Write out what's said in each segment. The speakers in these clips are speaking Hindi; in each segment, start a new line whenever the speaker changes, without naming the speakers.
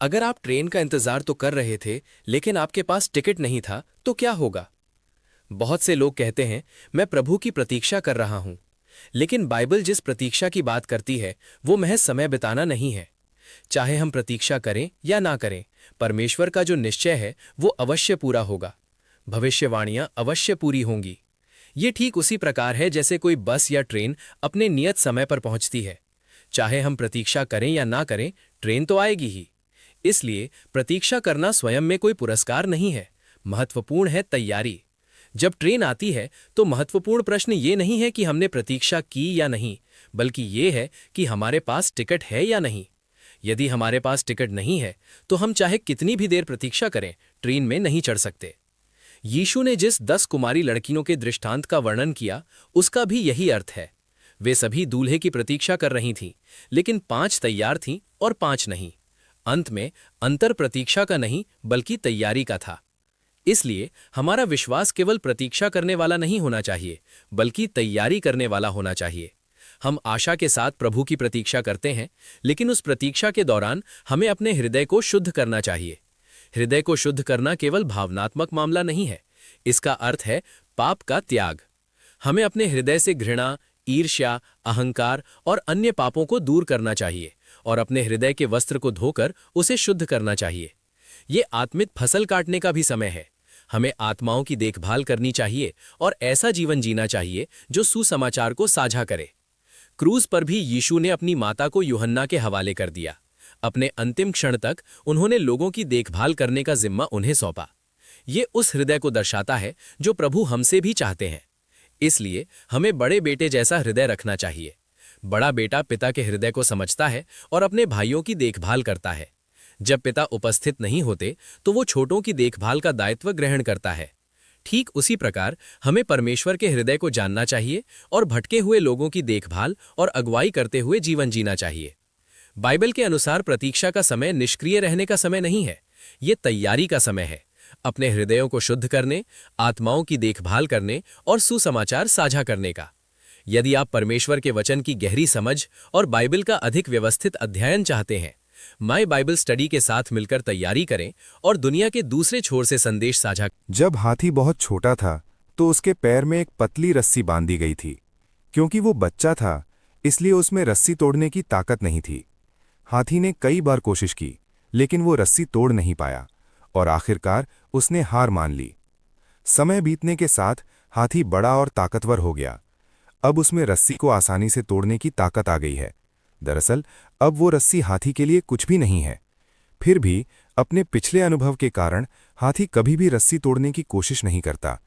अगर आप ट्रेन का इंतजार तो कर रहे थे, लेकिन आपके पास टिकट नहीं था, तो क्या होगा? बहुत से लोग कहते हैं, मैं प्रभु की प्रतीक्षा कर रहा हूं। लेकिन बाइबल जिस प्रतीक्षा की बात करती है, वो महज समय बिताना नहीं है। चाहे हम प्रतीक्षा करें या ना करें, परमेश्वर का जो निश्चय है, वो अवश्य पूरा होगा। भविष्यवाणियां अवश्य पूरी होंगी। ये ठीक उसी प्रकार है जैसे कोई बस या ट्रेन अपने नियत समय पर पहुंचती है। चाहे हम प्रतीक्षा करें या ना करें, ट्रेन तो आएगी ही। इसलिए प्रतीक्षा करना स्वयं में कोई पुरस्कार नहीं है, महत्वपूर्ण है तैयारी। जब ट्रेन आती है तो महत्वपूर्ण प्रश्न ये नहीं है कि हमने प्रतीक्षा की या नहीं, बल्कि ये है कि हमारे पास टिकट है या नहीं। यदि हमारे पास टिकट नहीं है तो हम चाहे कितनी भी देर प्रतीक्षा करें, ट्रेन में नहीं चढ़ सकते। यीशु ने जिस 10 कुमारी लड़कियों के दृष्टांत का वर्णन किया, उसका भी यही अर्थ है। वे सभी दूल्हे की प्रतीक्षा कर रही थीं, लेकिन 5 तैयार थीं और 5 नहीं। अंत में अंतर प्रतीक्षा का नहीं बल्कि तैयारी का था। इसलिए हमारा विश्वास केवल प्रतीक्षा करने वाला नहीं होना चाहिए, बल्कि तैयारी करने वाला होना चाहिए। हम आशा के साथ प्रभु की प्रतीक्षा करते हैं, लेकिन उस प्रतीक्षा के दौरान हमें अपने हृदय को शुद्ध करना चाहिए। हृदय को शुद्ध करना केवल भावनात्मक मामला नहीं है, इसका अर्थ है पाप का त्याग। हमें अपने हृदय से घृणा, ईर्ष्या, अहंकार और अन्य पापों को दूर करना चाहिए और अपने हृदय के वस्त्र को धोकर उसे शुद्ध करना चाहिए। ये आत्मिक फसल काटने का भी समय है। हमें आत्माओं की देखभाल करनी चाहिए और ऐसा जीवन जीना चाहिए जो सुसमाचार को साझा करे। क्रूज पर भी यीशु ने अपनी माता को यूहन्ना के हवाले कर दिया। अपने अंतिम क्षण तक उन्होंने लोगों की देखभाल करने का जिम्मा उन्हें सौंपा। ये उस हृदय को दर्शाता है जो प्रभु हमसे भी चाहते हैं। इसलिए हमें बड़े बेटे जैसा हृदय रखना चाहिए। बड़ा बेटा पिता के हृदय को समझता है और अपने भाइयों की देखभाल करता है। जब पिता उपस्थित नहीं होते तो वो छोटों की देखभाल का दायित्व ग्रहण करता है। ठीक उसी प्रकार हमें परमेश्वर के हृदय को जानना चाहिए और भटके हुए लोगों की देखभाल और अगुवाई करते हुए जीवन जीना चाहिए। बाइबल के अनुसार प्रतीक्षा का समय निष्क्रिय रहने का समय नहीं है, ये तैयारी का समय है। अपने हृदयों को शुद्ध करने, आत्माओं की देखभाल करने और सुसमाचार साझा करने का। यदि आप परमेश्वर के वचन की गहरी समझ और बाइबल का अधिक व्यवस्थित अध्ययन चाहते हैं, माय बाइबल स्टडी के साथ मिलकर तैयारी करें और दुनिया के दूसरे छोर से संदेश साझा।
जब हाथी बहुत छोटा था तो उसके पैर में एक पतली रस्सी बांधी गई थी। क्योंकि वो बच्चा था, इसलिए उसमें रस्सी तोड़ने की ताकत नहीं थी। हाथी ने कई बार कोशिश की, लेकिन वो रस्सी तोड़ नहीं पाया और आखिरकार उसने हार मान ली। समय बीतने के साथ हाथी बड़ा और ताकतवर हो गया। अब उसमें रस्सी को आसानी से तोड़ने की ताकत आ गई है। दरअसल अब वो रस्सी हाथी के लिए कुछ भी नहीं है। फिर भी अपने पिछले अनुभव के कारण हाथी कभी भी रस्सी तोड़ने की कोशिश नहीं करता।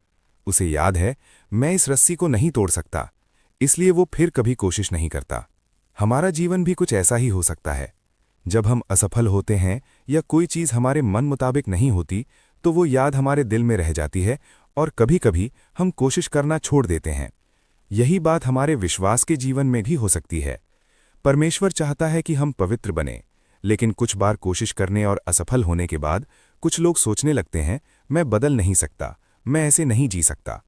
उसे याद है, मैं इस रस्सी को नहीं तोड़ सकता, इसलिए वो फिर कभी कोशिश नहीं करता। हमारा जीवन भी कुछ ऐसा ही हो सकता है। जब हम असफल होते हैं या कोई चीज़ हमारे मन मुताबिक नहीं होती, तो वो याद हमारे दिल में रह जाती है और कभी-कभी हम कोशिश करना छोड़ देते हैं। यही बात हमारे विश्वास के जीवन में भी हो सकती है। परमेश्वर चाहता है कि हम पवित्र बने, लेकिन कुछ बार कोशिश करने और असफल होने के बाद कुछ लोग सोचने लगते हैं, मैं बदल नहीं सकता, मैं ऐसे नहीं जी सकता।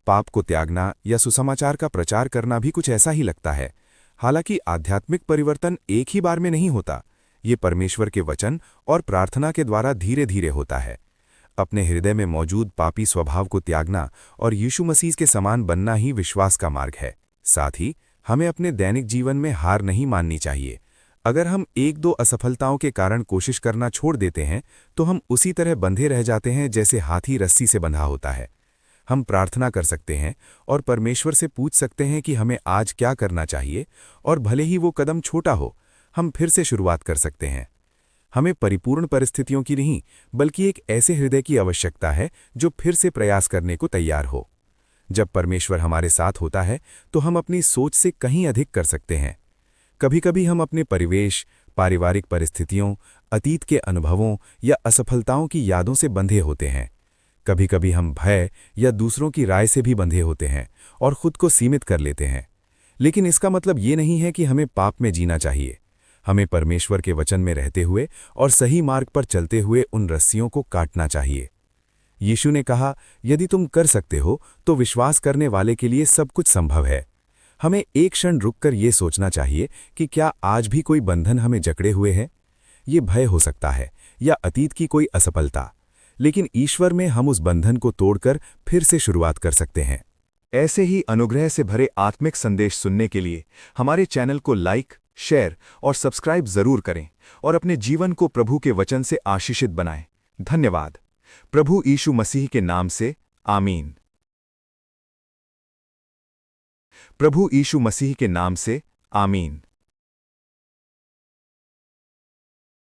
पाप को त्यागना या सुसमाचार का प्रचार करना भी कुछ ऐसा ही लगता है। हालांकि आध्यात्मिक परिवर्तन एक ही बार में नहीं होता, ये परमेश्वर के वचन और प्रार्थना के द्वारा धीरे धीरे होता है। अपने हृदय में मौजूद पापी स्वभाव को त्यागना और यीशु मसीह के समान बनना ही विश्वास का मार्ग है। साथ ही हमें अपने दैनिक जीवन में हार नहीं माननी चाहिए। अगर हम एक दो असफलताओं के कारण कोशिश करना छोड़ देते हैं, तो हम उसी तरह बंधे रह जाते हैं जैसे हाथी रस्सी से बंधा होता है। हम प्रार्थना कर सकते हैं और परमेश्वर से पूछ सकते हैं कि हमें आज क्या करना चाहिए, और भले ही वो कदम छोटा हो, हम फिर से शुरुआत कर सकते हैं। हमें परिपूर्ण परिस्थितियों की नहीं, बल्कि एक ऐसे हृदय की आवश्यकता है जो फिर से प्रयास करने को तैयार हो। जब परमेश्वर हमारे साथ होता है तो हम अपनी सोच से कहीं अधिक कर सकते हैं। कभी-कभी हम अपने परिवेश, पारिवारिक परिस्थितियों, अतीत के अनुभवों या असफलताओं की यादों से बंधे होते हैं। कभी-कभी हम भय या दूसरों की राय से भी बंधे होते हैं और खुद को सीमित कर लेते हैं। लेकिन इसका मतलब ये नहीं है कि हमें पाप में जीना चाहिए। हमें परमेश्वर के वचन में रहते हुए और सही मार्ग पर चलते हुए उन रस्सियों को काटना चाहिए। यीशु ने कहा, यदि तुम कर सकते हो तो विश्वास करने वाले के लिए सब कुछ संभव है। हमें एक क्षण रुककर ये सोचना चाहिए कि क्या आज भी कोई बंधन हमें जकड़े हुए है। ये भय हो सकता है या अतीत की कोई असफलता, लेकिन ईश्वर में हम उस बंधन को तोड़कर फिर से शुरुआत कर सकते हैं। ऐसे ही अनुग्रह से भरे आत्मिक संदेश सुनने के लिए हमारे चैनल को लाइक, शेयर और सब्सक्राइब जरूर करें और अपने जीवन को प्रभु के वचन से आशीषित बनाएं। धन्यवाद। प्रभु यीशु मसीह के नाम से आमीन। प्रभु यीशु मसीह के नाम से आमीन।